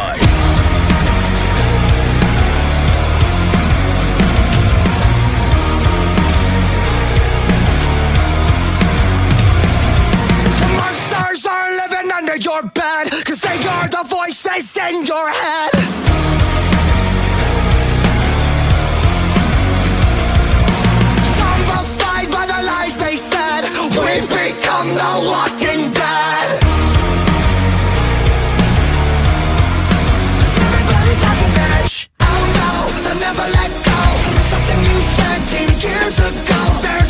zombified. The monsters are living under your bed, 'cause they are the voices in your head. Zombified by the lies they said, we've become the walking dead. 'Cause everybody's at the edge. Oh no, they'll never let go. Something you said 10 years ago. They're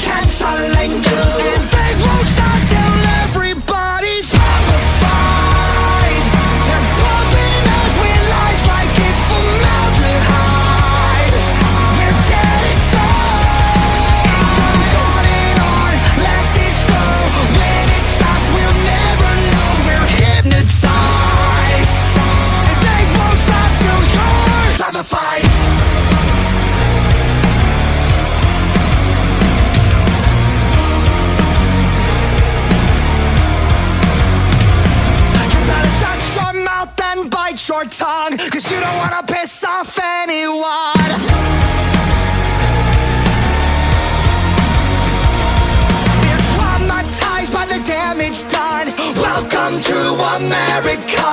canceling you. And they won't stop till everybody's zombified. They're pumping us with lies like it's formaldehyde. We're dead inside. It goes on and on, let this go. When it stops, we'll never know. We're hypnotized. And they won't stop till you're zombified. Shut your mouth and bite your tongue, 'cause you don't wanna piss off anyone. We're traumatized by the damage done. Welcome to America.